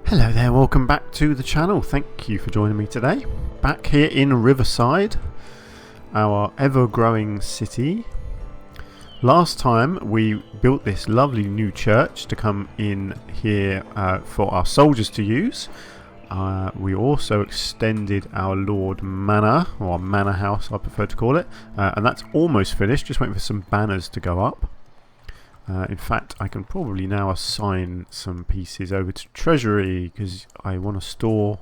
Hello there, welcome back to the channel. Thank you for joining me today. Back here in Riverside, our ever-growing city. Last time we built this lovely new church to come in here for our soldiers to use. We also extended our Lord Manor, or Manor House I prefer to call it, and that's almost finished, just waiting for some banners to go up. In fact, I can probably now assign some pieces over to Treasury because I want to store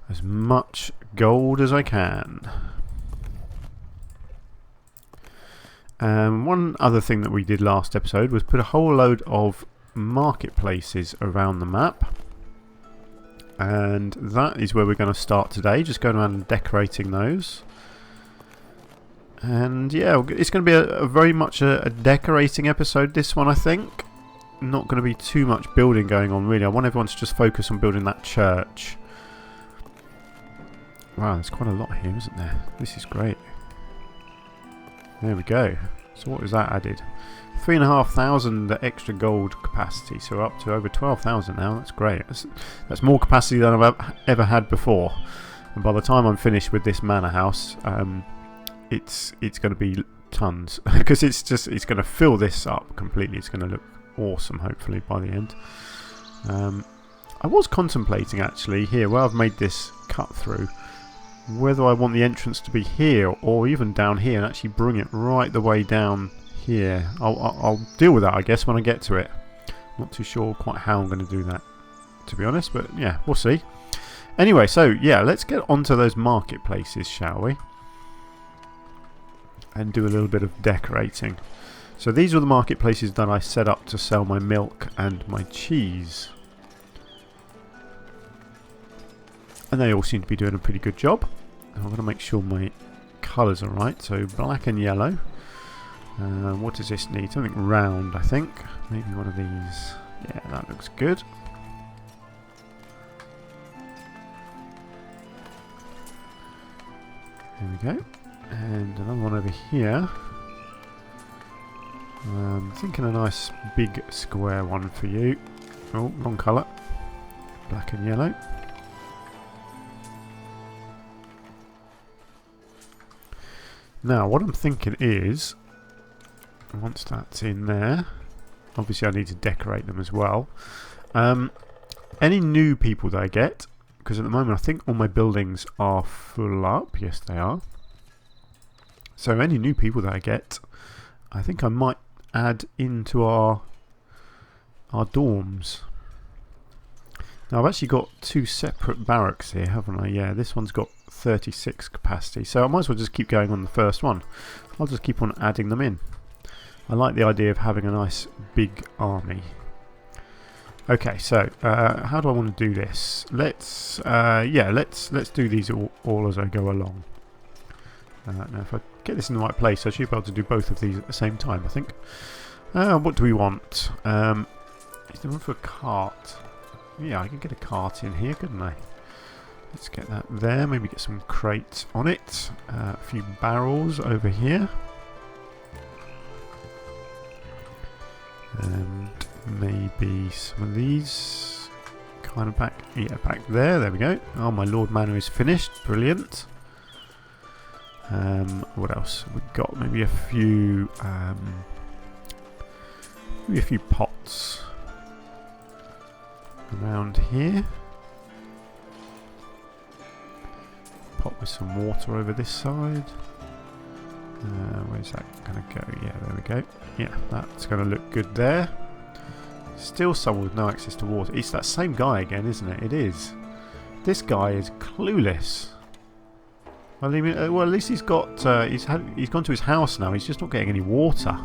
as much gold as I can. One other thing that we did last episode was put a whole load of marketplaces around the map. And that is where we're going to start today, just going around and decorating those. And yeah, it's going to be a very much a decorating episode, this one, I think. Not going to be too much building going on, really. I want everyone to just focus on building that church. Wow, there's quite a lot here, isn't there? This is great. There we go. So what was that added? 3,500 extra gold capacity, so we're up to over 12,000 now. That's great. That's more capacity than I've ever had before. And by the time I'm finished with this manor house, it's going to be tons because it's going to fill this up completely. It's going to look awesome, hopefully, by the end. I was contemplating actually here where I've made this cut through whether I want the entrance to be here or even down here and actually bring it right the way down here. I'll deal with that, I guess, when I get to it. I'm not too sure quite how I'm going to do that, to be honest, but yeah, we'll see. Anyway, so yeah, let's get onto those marketplaces, shall we? And do a little bit of decorating. So these are the marketplaces that I set up to sell my milk and my cheese. And they all seem to be doing a pretty good job. I'm going to make sure my colours are right. So black and yellow. What does this need? Something round, I think. Maybe one of these. Yeah, that looks good. There we go. And another one over here. I'm thinking a nice big square one for you. Oh, wrong colour. Black and yellow. Now, what I'm thinking is, once that's in there, obviously I need to decorate them as well. Any new people that I get, because at the moment I think all my buildings are full up. Yes, they are. So any new people that I get, I think I might add into our dorms. Now I've actually got two separate barracks here, haven't I? Yeah, this one's got 36 capacity, so I might as well just keep going on the first one. I'll just keep on adding them in. I like the idea of having a nice big army. Okay, so how do I want to do this? Let's do these all as I go along. Now if I get this in the right place, I should be able to do both of these at the same time, I think. What do we want? Is there room for a cart? Yeah, I can get a cart in here, couldn't I? Let's get that there. Maybe get some crates on it. A few barrels over here. And maybe some of these kind of back there. There we go. Oh, my Lord Manor is finished. Brilliant. What else we've got? Maybe a few pots around here. Pot with some water over this side. Where's that going to go? Yeah, there we go. Yeah, that's going to look good there. Still someone with no access to water. It's that same guy again, isn't it? It is. This guy is clueless. Well, at least he's got. He's gone to his house now. He's just not getting any water.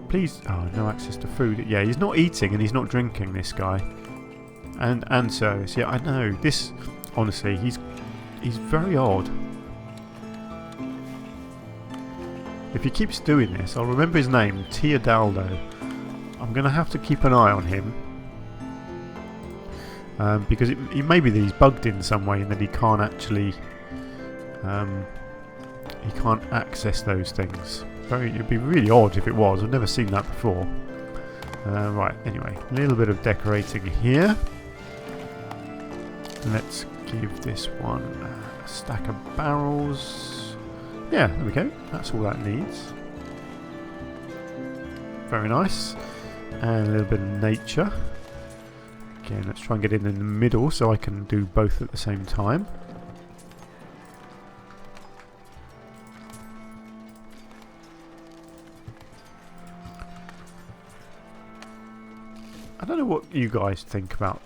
Please. Oh, no access to food. Yeah, he's not eating and he's not drinking. This guy. And service. Yeah, I know. This. Honestly, he's very odd. If he keeps doing this, I'll remember his name, Teodaldo. I'm going to have to keep an eye on him. Because it may be that he's bugged in some way and that he can't actually... he can't access those things. It'd be really odd if it was. I've never seen that before. Right, anyway. A little bit of decorating here. Let's give this one a stack of barrels. Yeah, there we go. That's all that needs. Very nice. And a little bit of nature. Again, let's try and get in the middle so I can do both at the same time. I don't know what you guys think about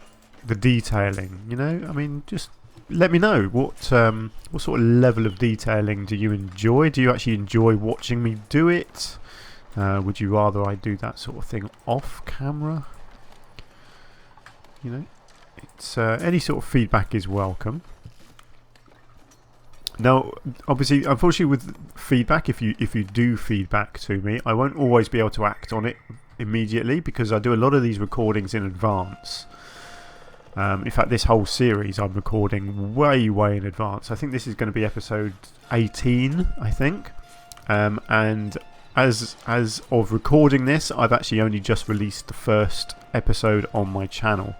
the detailing, you know? I mean, just let me know. What sort of level of detailing do you enjoy? Do you actually enjoy watching me do it? Would you rather I do that sort of thing off camera? You know, it's any sort of feedback is welcome. Now, obviously, unfortunately, with feedback, if you do feedback to me, I won't always be able to act on it immediately because I do a lot of these recordings in advance. In fact, this whole series I'm recording way in advance. I think this is going to be episode 18, I think. And as of recording this, I've actually only just released the first episode on my channel.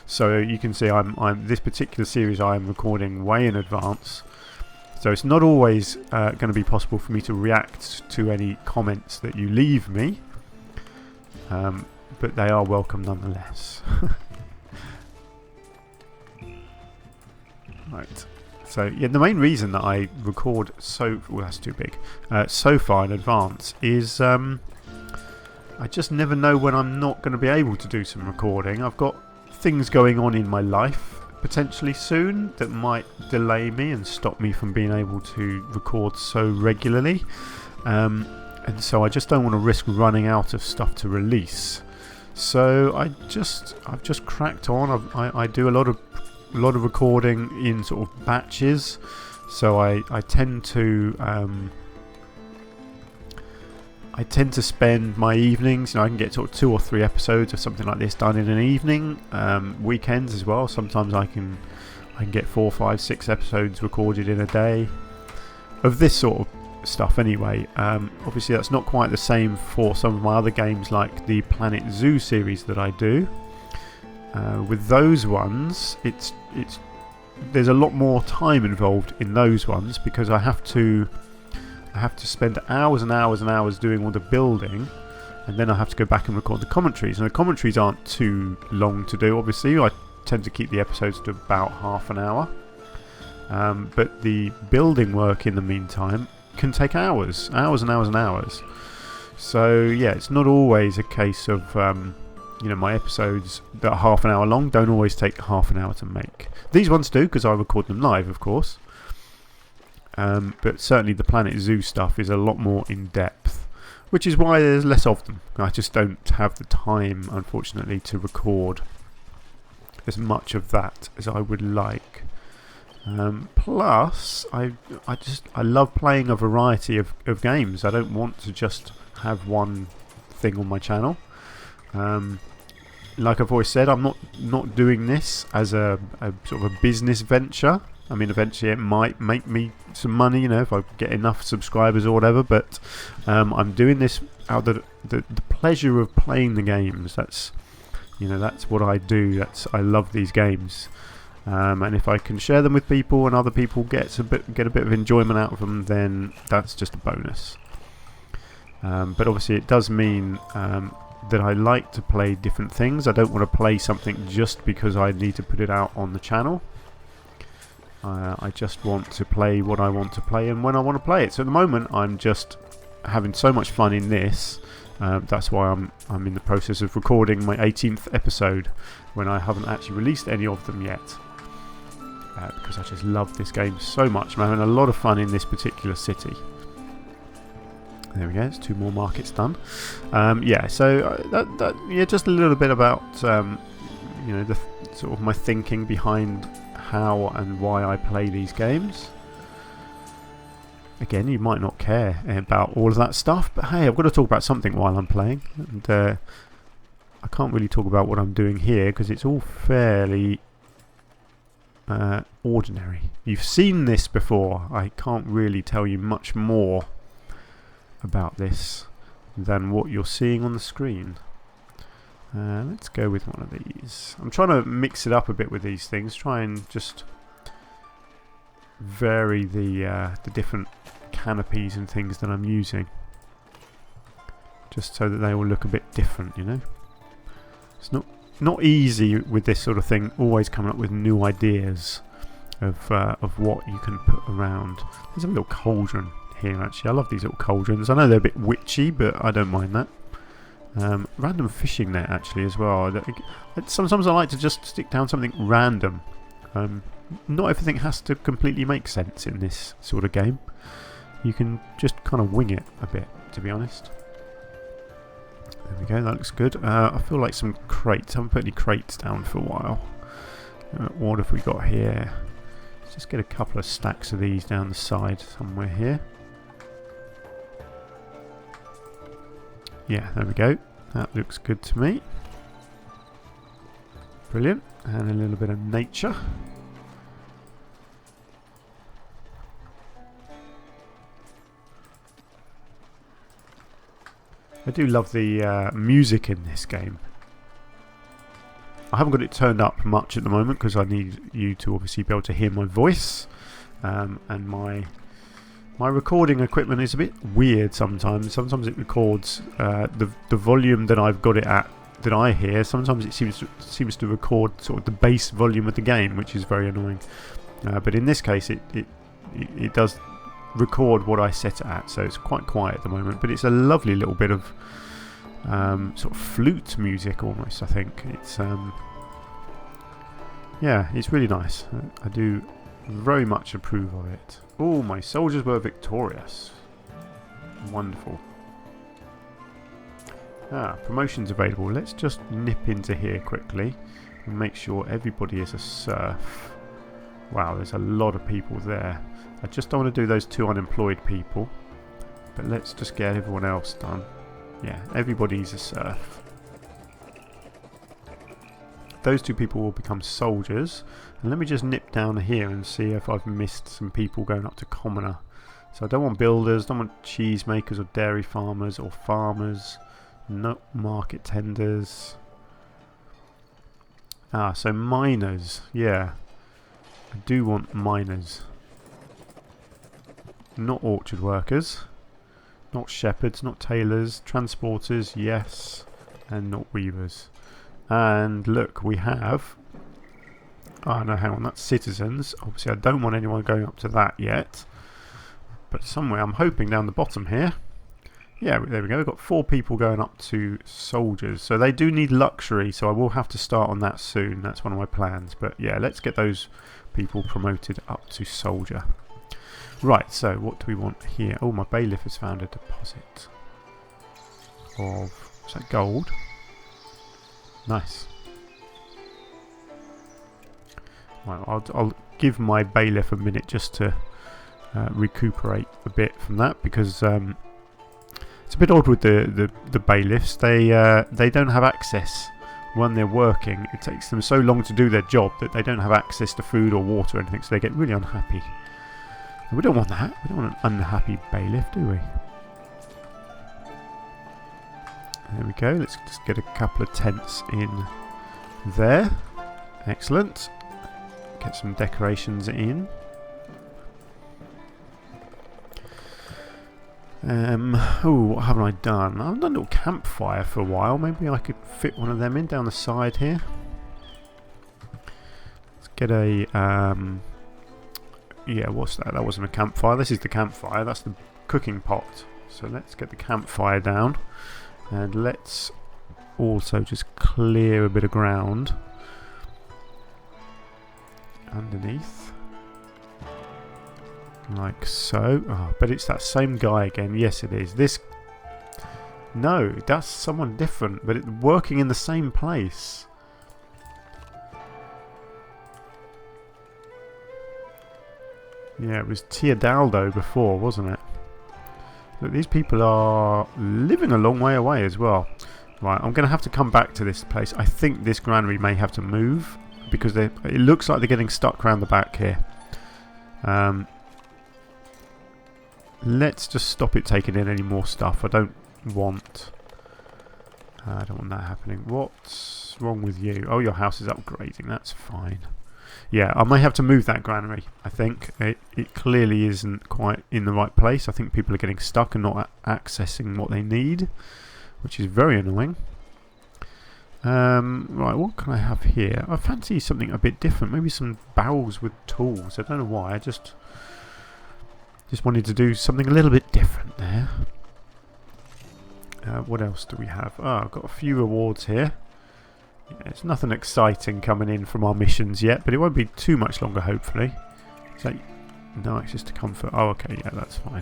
So you can see I'm this particular series I am recording way in advance. So it's not always going to be possible for me to react to any comments that you leave me. But they are welcome nonetheless. Right. So yeah, the main reason that I record that's too big, so far in advance is I just never know when I'm not going to be able to do some recording. I've got things going on in my life potentially soon that might delay me and stop me from being able to record so regularly. And so I just don't want to risk running out of stuff to release. So I've just cracked on. I do a lot of recording in sort of batches. So I tend to spend my evenings, you know, I can get sort of 2 or 3 episodes of something like this done in an evening. Weekends as well. Sometimes I can get 4, 5, 6 episodes recorded in a day of this sort of stuff anyway. Obviously that's not quite the same for some of my other games like the Planet Zoo series that I do. With those ones, there's a lot more time involved in those ones because I have to spend hours and hours and hours doing all the building, and then I have to go back and record the commentaries. And the commentaries aren't too long to do, obviously. I tend to keep the episodes to about half an hour. But the building work in the meantime can take hours and hours and hours. So yeah, it's not always a case of my episodes that are half an hour long don't always take half an hour to make. These ones do because I record them live, of course. But certainly the Planet Zoo stuff is a lot more in depth, which is why there's less of them. I just don't have the time, unfortunately, to record as much of that as I would like. Plus, I love playing a variety of games. I don't want to just have one thing on my channel. Like I've always said, I'm not doing this as a sort of a business venture. I mean, eventually it might make me some money, you know, if I get enough subscribers or whatever. But I'm doing this out of the pleasure of playing the games. That's what I do. I love these games, and if I can share them with people and other people get a bit of enjoyment out of them, then that's just a bonus. But obviously, it does mean that I like to play different things. I don't want to play something just because I need to put it out on the channel. I just want to play what I want to play and when I want to play it. So at the moment I'm just having so much fun in this. That's why I'm in the process of recording my 18th episode when I haven't actually released any of them yet. Because I just love this game so much. I'm having a lot of fun in this particular city. There we go, it's 2 more markets done. Yeah, so just a little bit about the sort of my thinking behind how and why I play these games. Again, you might not care about all of that stuff, but hey, I've got to talk about something while I'm playing, and I can't really talk about what I'm doing here because it's all fairly ordinary. You've seen this before. I can't really tell you much more about this than what you're seeing on the screen. Let's go with one of these. I'm trying to mix it up a bit with these things. Try and just vary the different canopies and things that I'm using. Just so that they all look a bit different, you know. It's not easy with this sort of thing, always coming up with new ideas of what you can put around. There's a little cauldron here actually. I love these little cauldrons. I know they're a bit witchy, but I don't mind that. Random fishing net actually as well. Sometimes I like to just stick down something random. Not everything has to completely make sense in this sort of game. You can just kind of wing it a bit, to be honest. There we go, that looks good. I feel like some crates. I haven't put any crates down for a while. What have we got here? Let's just get a couple of stacks of these down the side somewhere here. Yeah, there we go. That looks good to me. Brilliant. And a little bit of nature. I do love the music in this game. I haven't got it turned up much at the moment because I need you to obviously be able to hear my voice. And my recording equipment is a bit weird sometimes. Sometimes it records the volume that I've got it at that I hear. Sometimes it seems to record sort of the bass volume of the game, which is very annoying. But in this case, it does record what I set it at, so it's quite quiet at the moment. But it's a lovely little bit of sort of flute music almost. I think it's yeah, it's really nice. I do very much approve of it. Oh, my soldiers were victorious. Wonderful. Promotions available. Let's just nip into here quickly and make sure everybody is a serf. Wow, there's a lot of people there. I just don't want to do those 2 unemployed people, but let's just get everyone else done. Yeah, everybody's a serf. Those 2 people will become soldiers. And let me just nip down here and see if I've missed some people going up to commoner. So I don't want builders, don't want cheese makers or dairy farmers or farmers. No market tenders. So miners. Yeah. I do want miners. Not orchard workers. Not shepherds, not tailors. Transporters, yes. And not weavers. And look, we have... Oh no, hang on, that's citizens. Obviously I don't want anyone going up to that yet. But somewhere, I'm hoping down the bottom here. Yeah, there we go. We've got 4 people going up to soldiers. So they do need luxury, so I will have to start on that soon. That's one of my plans. But yeah, let's get those people promoted up to soldier. Right, so what do we want here? Oh, my bailiff has found a deposit of... What's that, gold? Nice. Well, I'll give my bailiff a minute just to recuperate a bit from that, because it's a bit odd with the bailiffs. They don't have access when they're working. It takes them so long to do their job that they don't have access to food or water or anything, so they get really unhappy. And we don't want that. We don't want an unhappy bailiff, do we? There we go. Let's just get a couple of tents in there. Excellent. Get some decorations in. Oh, what haven't I done? I've done a little campfire for a while. Maybe I could fit one of them in down the side here. Let's get a... yeah, what's that? That wasn't a campfire. This is the campfire. That's the cooking pot. So let's get the campfire down. And let's also just clear a bit of ground underneath. Like so. Oh, but it's that same guy again. Yes, it is. This... No, that's someone different, but it's working in the same place. Yeah, it was Teodaldo before, wasn't it? Look, these people are living a long way away as well. Right, I'm going to have to come back to this place. I think this granary may have to move, because it looks like they're getting stuck around the back here. Let's just stop it taking in any more stuff. I don't want I don't want that happening. What's wrong with you? Oh, your house is upgrading. That's fine. Yeah, I may have to move that granary. I think it clearly isn't quite in the right place. I think people are getting stuck and not accessing what they need, which is very annoying. Right, what can I have here? I fancy something a bit different. Maybe some barrels with tools. I don't know why. I just wanted to do something a little bit different there. What else do we have? Oh, I've got a few rewards here. Yeah, it's nothing exciting coming in from our missions yet, but it won't be too much longer, hopefully. So, no access to comfort. Oh, okay, yeah, that's fine.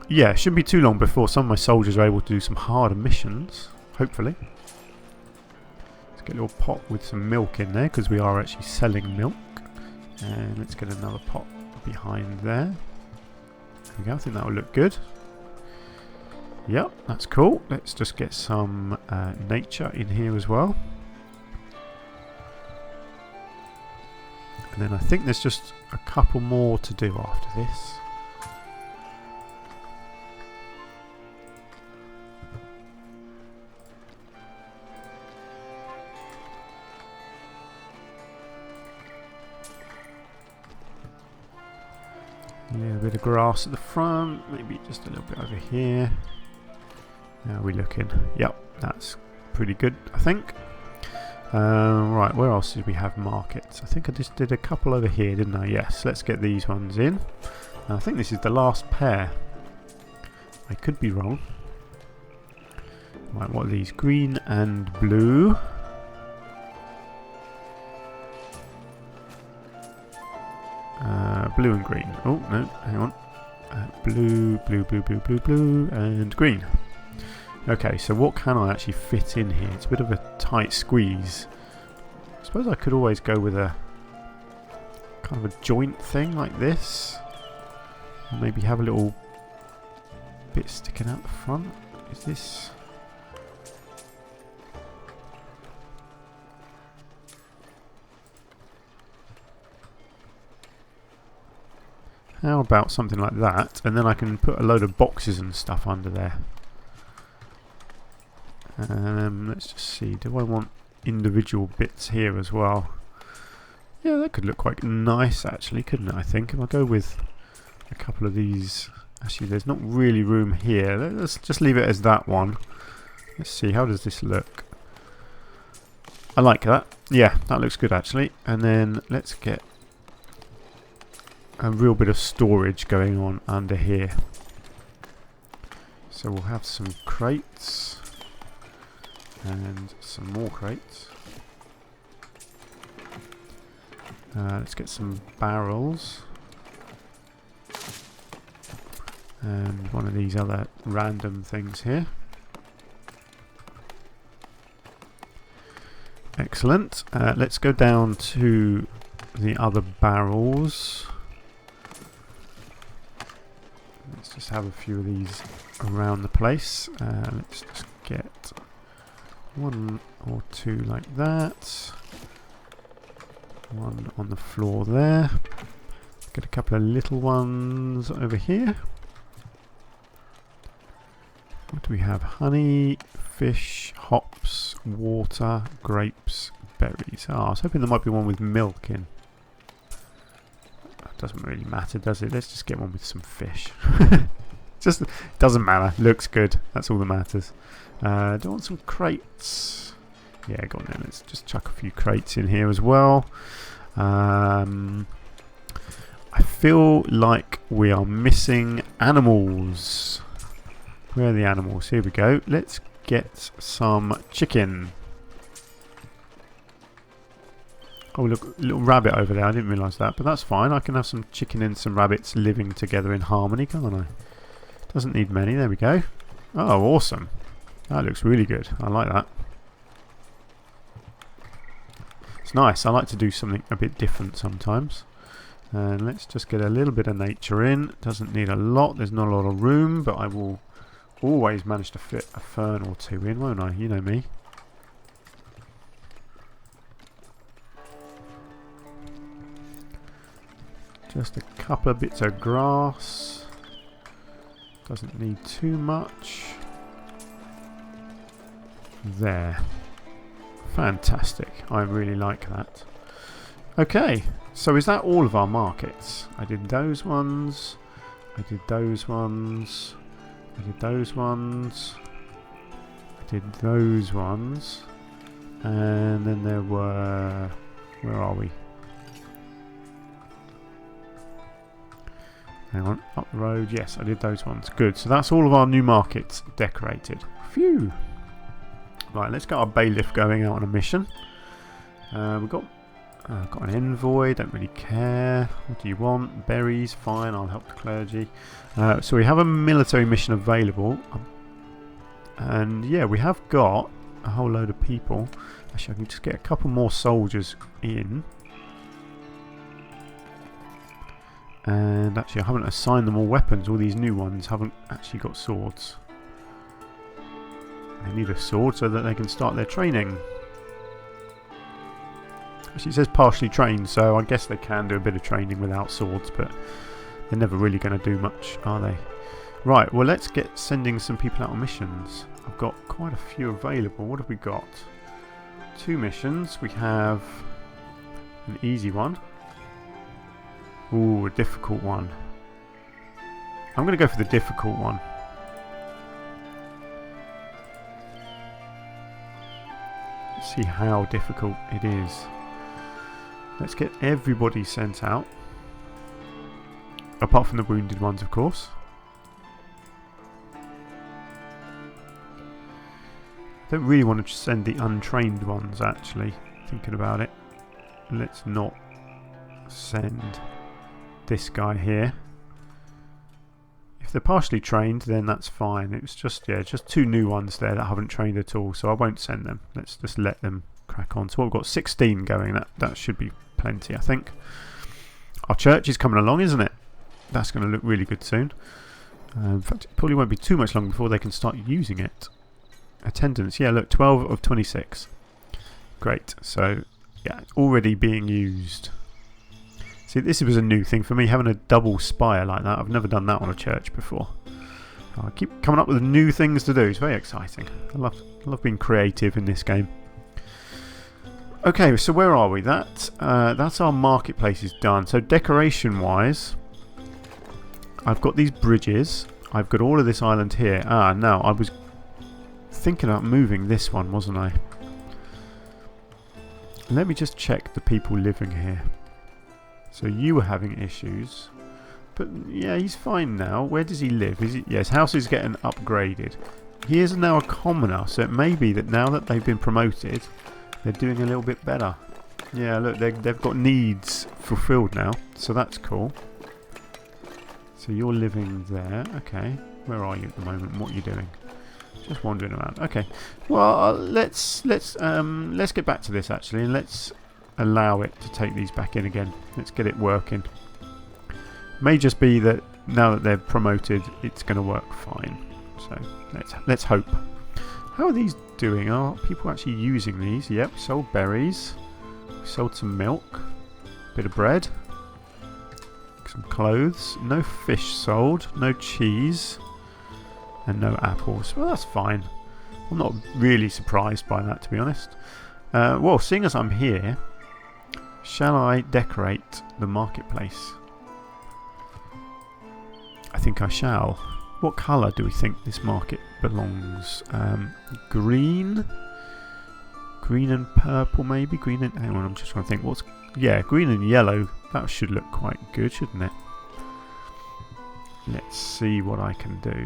Yeah, it shouldn't be too long before some of my soldiers are able to do some harder missions, hopefully. Let's get a little pot with some milk in there, because we are actually selling milk. And let's get another pot behind there. There we go, I think that will look good. Yep, that's cool. Let's just get some nature in here as well. And then I think there's just a couple more to do after this. Yeah, a bit of grass at the front, maybe just a little bit over here. How are we looking? Yep, that's pretty good, I think. Right, where else did we have markets? I think I just did a couple over here, didn't I? Yes, let's get these ones in. I think this is the last pair. I could be wrong. Right, what are these? Green and blue. Blue and green. Oh, no, hang on. Blue, blue, blue, blue, blue, blue, and green. Okay, so what can I actually fit in here? It's a bit of a tight squeeze. I suppose I could always go with a kind of a joint thing like this. Or maybe have a little bit sticking out the front. Is this... How about something like that? And then I can put a load of boxes and stuff under there. Let's just see. Do I want individual bits here as well? Yeah, that could look quite nice actually, couldn't it? I think if I go with a couple of these. Actually, there's not really room here. Let's just leave it as that one. Let's see. How does this look? I like that. Yeah, that looks good actually. And then let's get a real bit of storage going on under here. So we'll have some crates and some more crates. Let's get some barrels and one of these other random things here. Excellent. Let's go down to the other barrels. Let's just have a few of these around the place. Let's just get one or two like that. One on the floor there. Get a couple of little ones over here. What do we have? Honey, fish, hops, water, grapes, berries. Oh, I was hoping there might be one with milk in. Doesn't really matter, does it? Let's just get one with some fish. Just doesn't matter. Looks good. That's all that matters. Do I want some crates? Yeah, go on then. Let's just chuck a few crates in here as well. I feel like we are missing animals. Where are the animals? Here we go. Let's get some chicken. Oh, look, a little rabbit over there. I didn't realise that, but that's fine. I can have some chicken and some rabbits living together in harmony, can't I? Doesn't need many. There we go. Oh, awesome. That looks really good. I like that. It's nice. I like to do something a bit different sometimes. And let's just get a little bit of nature in. Doesn't need a lot. There's not a lot of room, but I will always manage to fit a fern or two in, won't I? You know me. Just a couple of bits of grass. Doesn't need too much. there. Fantastic. I really like that. Okay, so is that all of our markets? I did those ones. I did those ones. I did those ones. I did those ones. And then there were... Where are we? Hang on, up the road. Yes, I did those ones. Good. So that's all of our new markets decorated. Phew. Right, let's get our bailiff going out on a mission. We've got an envoy. Don't really care. What do you want? Berries. Fine. I'll help the clergy. So we have a military mission available, and yeah, we have got a whole load of people. Actually, I can just get a couple more soldiers in. And actually, I haven't assigned them all weapons. All these new ones haven't actually got swords. They need a sword so that they can start their training. Actually, it says partially trained, so I guess they can do a bit of training without swords, but they're never really going to do much, are they? Right, well, let's get sending some people out on missions. I've got quite a few available. What have we got? 2 missions. We have an easy one. Ooh, a difficult one. I'm going to go for the difficult one. Let's see how difficult it is. Let's get everybody sent out. Apart from the wounded ones, of course. I don't really want to send the untrained ones, actually. Thinking about it. Let's not send this guy here. If they're partially trained, then that's fine. It was just, yeah, just 2 new ones there that haven't trained at all, so I won't send them. Let's just let them crack on. So we've got 16 going. That should be plenty, I think. Our church is coming along, isn't it? That's going to look really good soon. In fact, it probably won't be too much longer before they can start using it. Attendance, yeah, look, 12 of 26. Great. So, yeah, already being used. See, this was a new thing for me, having a double spire like that. I've never done that on a church before. I keep coming up with new things to do. It's very exciting. I love being creative in this game. Okay, so where are we? That's our marketplace is done. So decoration-wise, I've got these bridges. I've got all of this island here. Ah, no, I was thinking about moving this one, wasn't I? Let me just check the people living here. So you were having issues. But yeah, he's fine now. Where does he live? Yeah, his house is getting upgraded. He is now a commoner, so it may be that now that they've been promoted, they're doing a little bit better. Yeah, look, they've got needs fulfilled now, so that's cool. So you're living there. Okay. Where are you at the moment? What are you doing? Just wandering around. Okay. Well, let's get back to this actually, and let's allow it to take these back in again. Let's get it working. May just be that now that they're promoted, it's going to work fine. So let's hope. How are these doing? Are people actually using these? Yep. Sold berries. Sold some milk. Bit of bread. Some clothes. No fish sold. No cheese. And no apples. Well, that's fine. I'm not really surprised by that, to be honest. Well, seeing as I'm here, shall I decorate the marketplace? I think I shall. What colour do we think this market belongs? Green? Green and purple, maybe? Green and... Hang on, I'm just trying to think. Yeah, green and yellow. That should look quite good, shouldn't it? Let's see what I can do.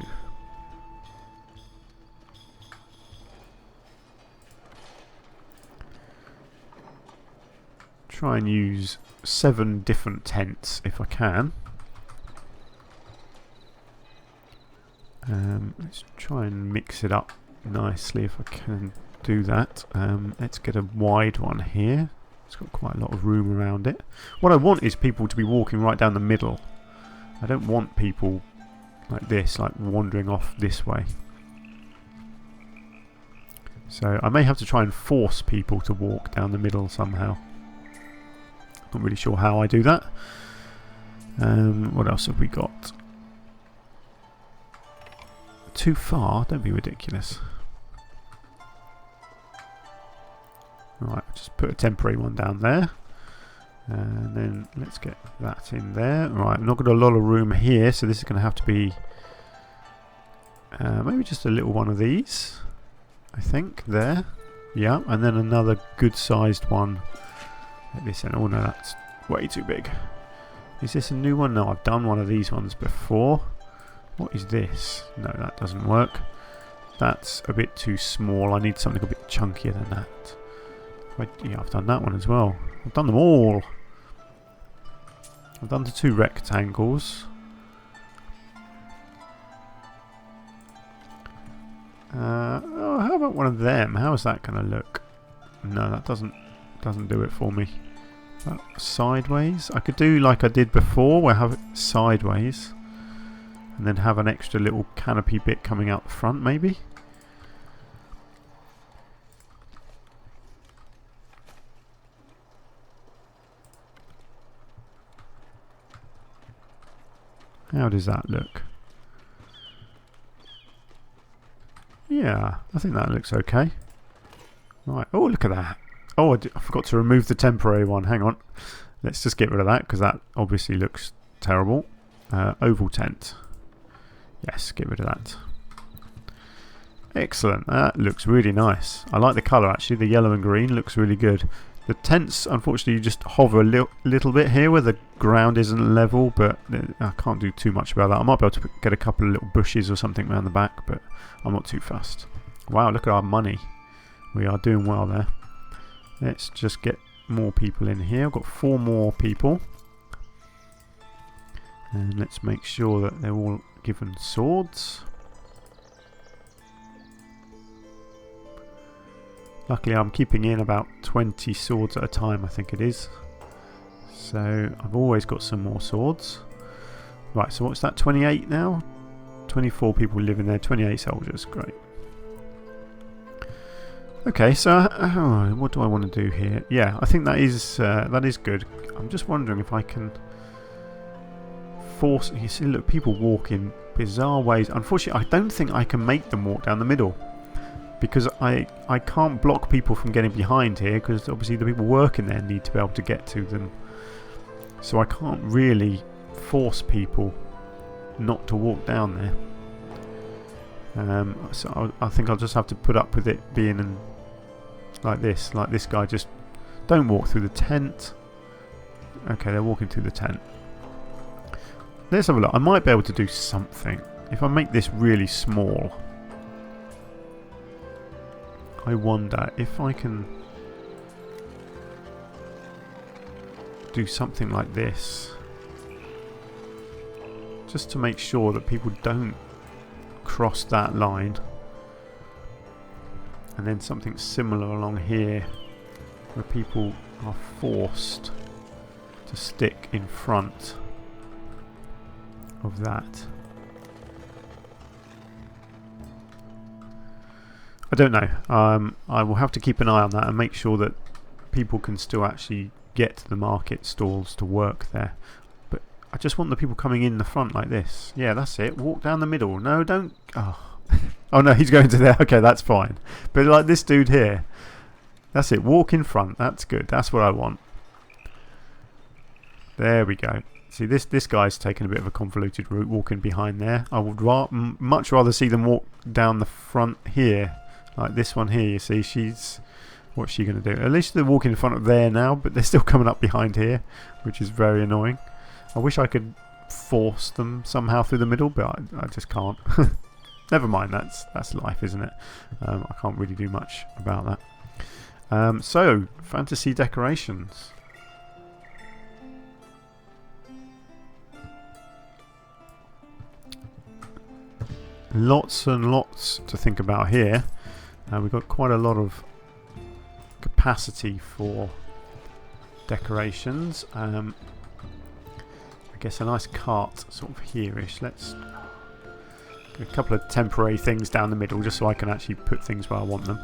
Try and use 7 different tents if I can. Let's try and mix it up nicely if I can do that. Let's get a wide one here. It's got quite a lot of room around it. What I want is people to be walking right down the middle. I don't want people like this, like wandering off this way. So I may have to try and force people to walk down the middle somehow. Not really sure how I do that. What else have we got? Too far? Don't be ridiculous. Right, just put a temporary one down there. And then let's get that in there. Right, I've not got a lot of room here, so this is going to have to be maybe just a little one of these, I think, there. Yeah, and then another good-sized one at this end. Oh no, that's way too big. Is this a new one? No, I've done one of these ones before. What is this? No, that doesn't work. That's a bit too small. I need something a bit chunkier than that. Yeah, I've done that one as well. I've done them all. I've done the 2 rectangles. Oh, how about one of them? How is that going to look? No, that doesn't do it for me. Sideways? I could do like I did before, where I have it sideways. And then have an extra little canopy bit coming out the front, maybe? How does that look? Yeah, I think that looks okay. Right, oh look at that. Oh, I forgot to remove the temporary one. Hang on. Let's just get rid of that because that obviously looks terrible. Oval tent. Yes, get rid of that. Excellent. That looks really nice. I like the colour actually. The yellow and green looks really good. The tents, unfortunately, you just hover a little bit here where the ground isn't level, but I can't do too much about that. I might be able to get a couple of little bushes or something around the back, but I'm not too fussed. Wow, look at our money. We are doing well there. Let's just get more people in here. I've got 4 more people. And let's make sure that they're all given swords. Luckily I'm keeping in about 20 swords at a time, I think it is. So I've always got some more swords. Right, so what's that, 28 now? 24 people live in there, 28 soldiers, great. Okay, so what do I want to do here? Yeah, I think that is good. I'm just wondering if I can force... You see, look, people walk in bizarre ways. Unfortunately, I don't think I can make them walk down the middle. Because I can't block people from getting behind here, because obviously the people working there need to be able to get to them. So I can't really force people not to walk down there. So I think I'll just have to put up with it being like this guy. Just don't walk through the tent. Okay, they're walking through the tent. Let's have a look. I might be able to do something if I make this really small. I wonder if I can do something like this, just to make sure that people don't cross that line, and then something similar along here where people are forced to stick in front of that. I don't know. I will have to keep an eye on that and make sure that people can still actually get to the market stalls to work there. But I just want the people coming in the front like this. Yeah, that's it. Walk down the middle. No, don't... Oh, oh no, he's going to there. Okay, that's fine. But like this dude here, that's it. Walk in front. That's good. That's what I want. There we go. See, this guy's taking a bit of a convoluted route, walking behind there. I would much rather see them walk down the front here. Like this one here, you see, what's she going to do? At least they're walking in front of there now, but they're still coming up behind here, which is very annoying. I wish I could force them somehow through the middle, but I just can't. Never mind, that's life, isn't it? I can't really do much about that. So, fantasy decorations. Lots and lots to think about here. We've got quite a lot of capacity for decorations. I guess a nice cart sort of here-ish. Let's get a couple of temporary things down the middle just so I can actually put things where I want them.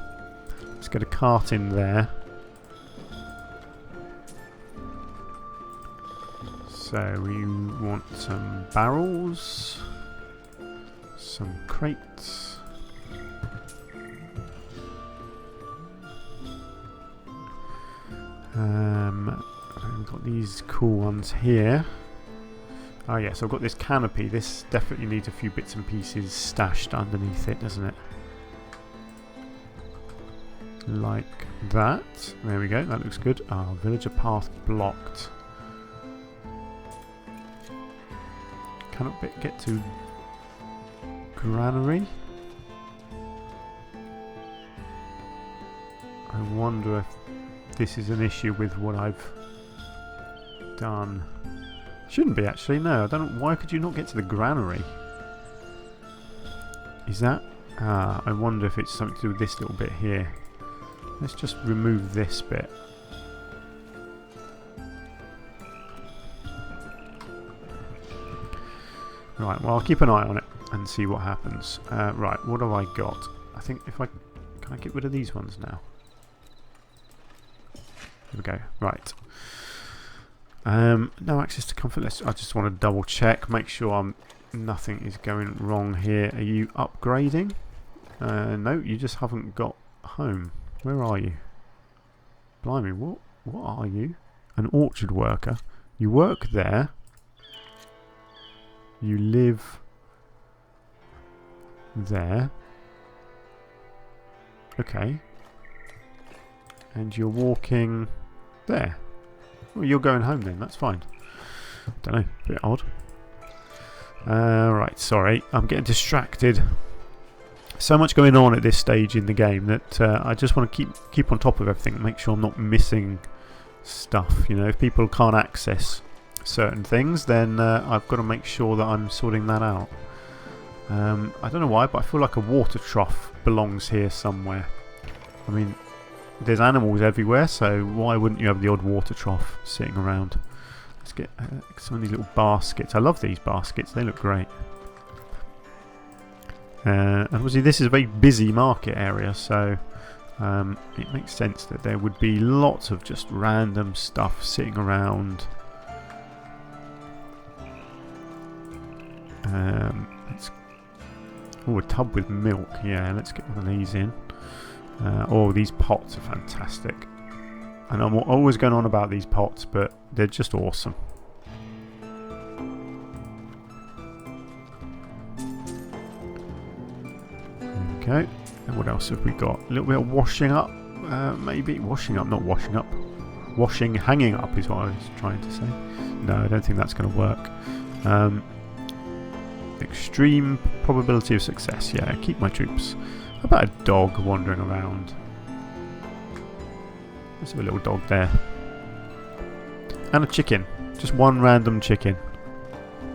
Let's get a cart in there. So we want some barrels, some crates. We've got these cool ones here. Oh yes, I've got this canopy. This definitely needs a few bits and pieces stashed underneath it, doesn't it? Like that. There we go, that looks good. Oh, villager path blocked. Cannot get to granary. I wonder if this is an issue with what I've done. Shouldn't be actually, no. I don't know, why could you not get to the granary? Is that... I wonder if it's something to do with this little bit here. Let's just remove this bit. Right, well I'll keep an eye on it and see what happens. Right, what have I got? I think if I... Can I get rid of these ones now? Here we go. Right. No access to comfort. I just want to double check, make sure nothing is going wrong here. Are you upgrading? No, you just haven't got home. Where are you? Blimey, what are you? An orchard worker. You work there. You live there. Okay. And you're walking there. Well, you're going home then, that's fine. Don't know, a bit odd. Right, sorry, I'm getting distracted. So much going on at this stage in the game that I just want to keep on top of everything and make sure I'm not missing stuff. You know, if people can't access certain things, then I've got to make sure that I'm sorting that out. I don't know why, but I feel like a water trough belongs here somewhere. I mean, there's animals everywhere, so why wouldn't you have the odd water trough sitting around? Let's get some of these little baskets. I love these baskets, they look great. And obviously this is a very busy market area, so it makes sense that there would be lots of just random stuff sitting around. Oh, a tub with milk. Yeah, let's get one of these in. Oh, these pots are fantastic. And I'm always going on about these pots, but they're just awesome. Okay, and what else have we got? A little bit of washing up, maybe. Washing up, not washing up. Washing, hanging up is what I was trying to say. No, I don't think that's going to work. Extreme probability of success. Yeah, keep my troops. How about a dog wandering around? Let's have a little dog there. And a chicken. Just one random chicken.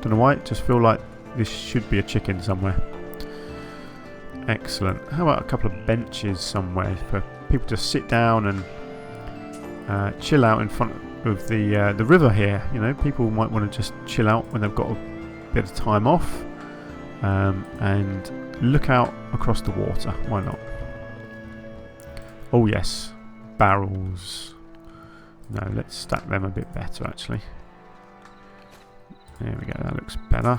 Don't know why, just feel like this should be a chicken somewhere. Excellent. How about a couple of benches somewhere for people to sit down and chill out in front of the river here? You know, people might want to just chill out when they've got a bit of time off and look out across the water. Why not? Oh yes, barrels. No, let's stack them a bit better actually. There we go, that looks better.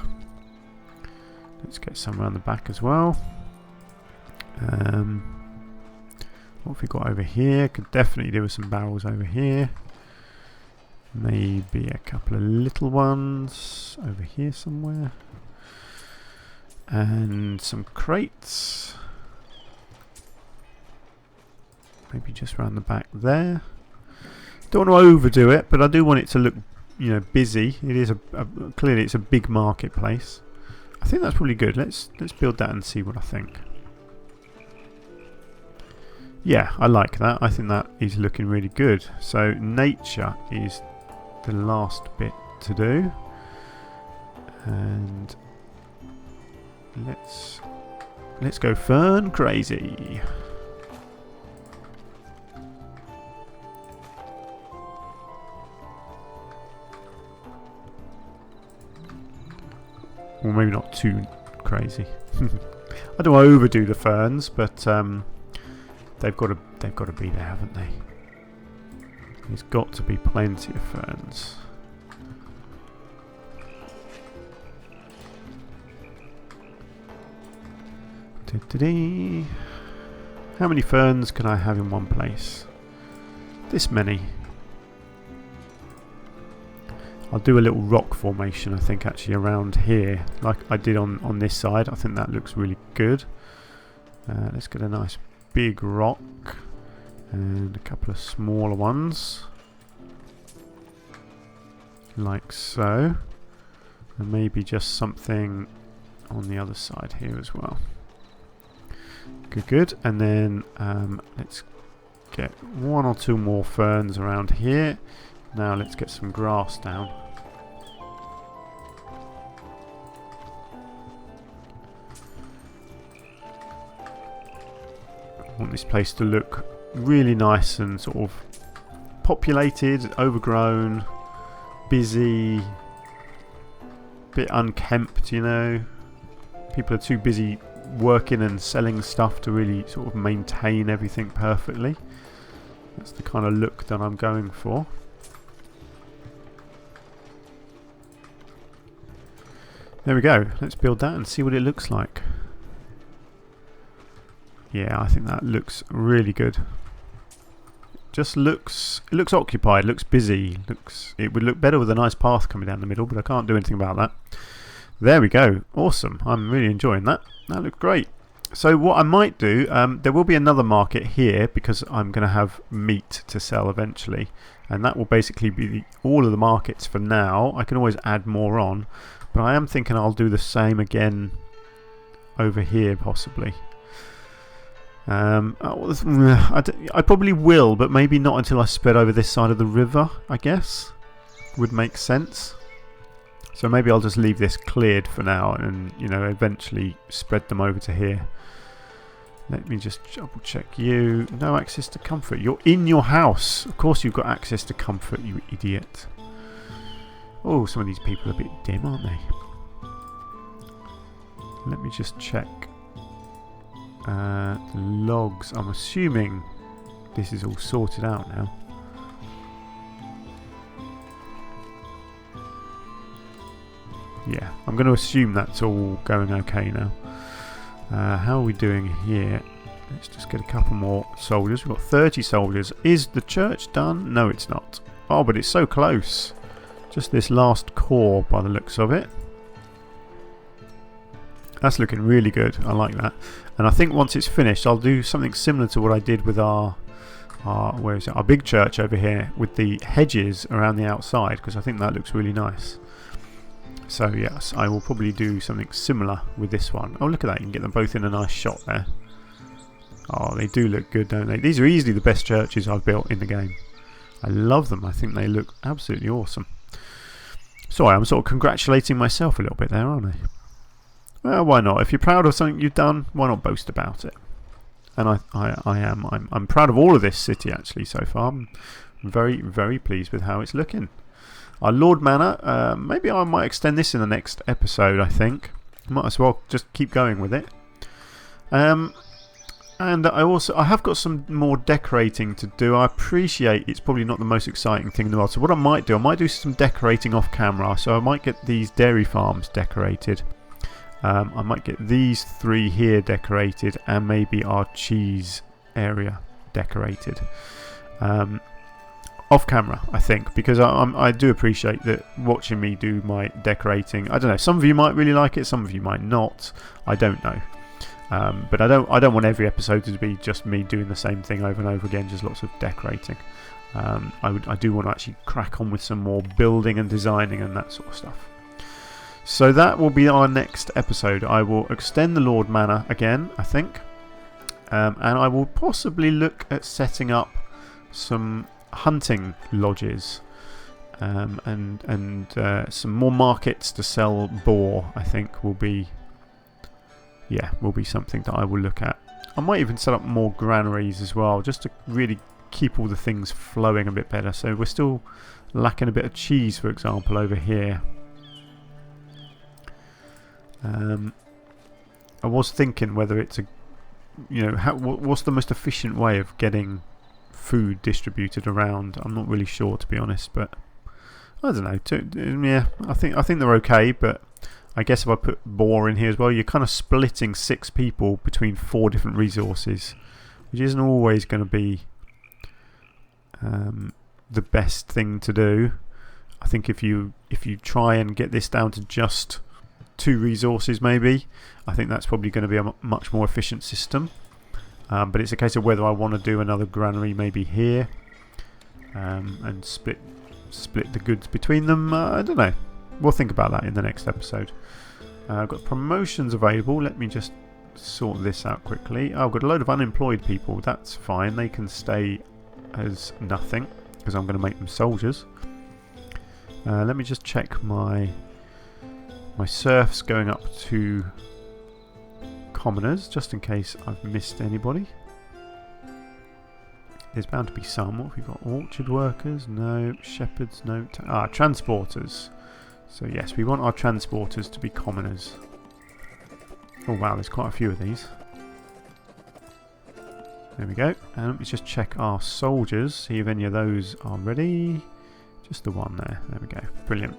Let's get some around the back as well. What have we got over here? Could definitely do with some barrels over here. Maybe a couple of little ones over here somewhere. And some crates. Maybe just around the back there. Don't want to overdo it, but I do want it to look, you know, busy. It is clearly it's a big marketplace. I think that's probably good. Let's build that and see what I think. Yeah, I like that. I think that is looking really good. So nature is the last bit to do. And let's go fern crazy. Well, maybe not too crazy. I don't overdo the ferns, but they've got to be there, haven't they? There's got to be plenty of ferns. How many ferns can I have in one place? This many. I'll do a little rock formation, I think, actually around here, like I did on this side. I think that looks really good. Let's get a nice big rock and a couple of smaller ones, like so, and maybe just something on the other side here as well. Good. And then let's get 1 or 2 more ferns around here. Now let's get some grass down. I want this place to look really nice and sort of populated, overgrown, busy, bit unkempt, you know. People are too busy working and selling stuff to really sort of maintain everything perfectly. That's the kind of look that I'm going for. There we go. Let's build that and see what it looks like. Yeah, I think that looks really good. It looks occupied, looks busy. It would look better with a nice path coming down the middle, but I can't do anything about that. There we go. Awesome. I'm really enjoying that. That looks great. So what I might do, there will be another market here because I'm going to have meat to sell eventually, and that will basically be all of the markets for now. I can always add more on, but I am thinking I'll do the same again over here possibly. I probably will, but maybe not until I spread over this side of the river, I guess. Would make sense. So maybe I'll just leave this cleared for now and, you know, eventually spread them over to here. Let me just double check you. No access to comfort. You're in your house. Of course you've got access to comfort, you idiot. Oh, some of these people are a bit dim, aren't they? Let me just check. The logs. I'm assuming this is all sorted out now. Yeah, I'm going to assume that's all going okay now. How are we doing here? Let's just get a couple more soldiers. We've got 30 soldiers. Is the church done? No, it's not. Oh, but it's so close. Just this last core by the looks of it. That's looking really good. I like that. And I think once it's finished, I'll do something similar to what I did with our where is it? Our big church over here with the hedges around the outside, because I think that looks really nice. So yes, I will probably do something similar with this one. Oh, look at that. You can get them both in a nice shot there. Oh, they do look good, don't they? These are easily the best churches I've built in the game. I love them. I think they look absolutely awesome. Sorry, I'm sort of congratulating myself a little bit there, aren't I? Well, why not? If you're proud of something you've done, why not boast about it? And I am. I'm proud of all of this city, actually, so far. I'm very, very pleased with how it's looking. Our Lord Manor, maybe I might extend this in the next episode, I think. Might as well just keep going with it. And I have got some more decorating to do. I appreciate it's probably not the most exciting thing in the world. So what I might do some decorating off camera. So I might get these dairy farms decorated. I might get these 3 here decorated, and maybe our cheese area decorated. Off camera, I think, because I do appreciate that watching me do my decorating. I don't know, some of you might really like it, some of you might not. I don't know. But I don't want every episode to be just me doing the same thing over and over again, just lots of decorating. I do want to actually crack on with some more building and designing and that sort of stuff. So that will be our next episode. I will extend the Lord Manor again, I think. And I will possibly look at setting up some hunting lodges and some more markets to sell boar. I think will be something that I will look at. I might even set up more granaries as well, just to really keep all the things flowing a bit better. So we're still lacking a bit of cheese, for example, over here. I was thinking whether it's what's the most efficient way of getting food distributed around. I'm not really sure, to be honest, but I don't know. Yeah, I think they're okay, but I guess if I put boar in here as well, you're kind of splitting 6 people between 4 different resources, which isn't always going to be the best thing to do. I think if you try and get this down to just 2 resources maybe, I think that's probably going to be a much more efficient system. But it's a case of whether I want to do another granary maybe here and split the goods between them. I don't know. We'll think about that in the next episode. I've got promotions available. Let me just sort this out quickly. I've got a load of unemployed people. That's fine. They can stay as nothing because I'm going to make them soldiers. Let me just check my serfs going up to commoners, just in case I've missed anybody. There's bound to be some. What have we got? Orchard workers? No. Shepherds? No. Transporters. So yes, we want our transporters to be commoners. Oh wow, there's quite a few of these. There we go. And let me just check our soldiers, see if any of those are ready. Just the one there. There we go. Brilliant.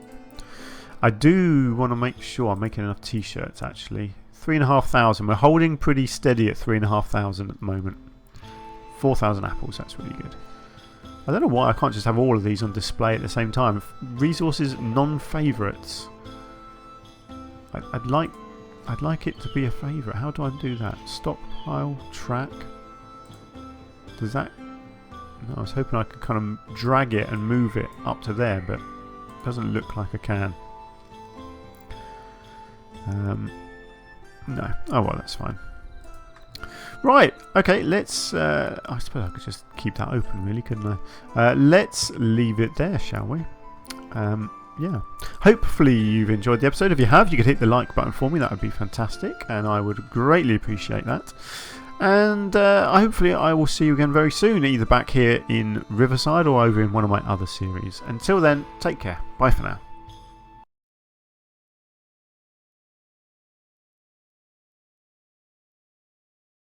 I do want to make sure I'm making enough t-shirts actually. 3,500. We're holding pretty steady at 3,500 at the moment. 4,000 apples. That's really good. I don't know why I can't just have all of these on display at the same time. Resources non-favourites. I'd like it to be a favourite. How do I do that? Stockpile, track. Does that? No, I was hoping I could kind of drag it and move it up to there, but it doesn't look like I can. No. Oh well, that's fine. Right, okay, let's... I suppose I could just keep that open really, couldn't I? Let's leave it there, shall we? Yeah. Hopefully you've enjoyed the episode. If you have, you could hit the like button for me. That would be fantastic, and I would greatly appreciate that. And hopefully I will see you again very soon, either back here in Riverside or over in one of my other series. Until then, take care. Bye for now.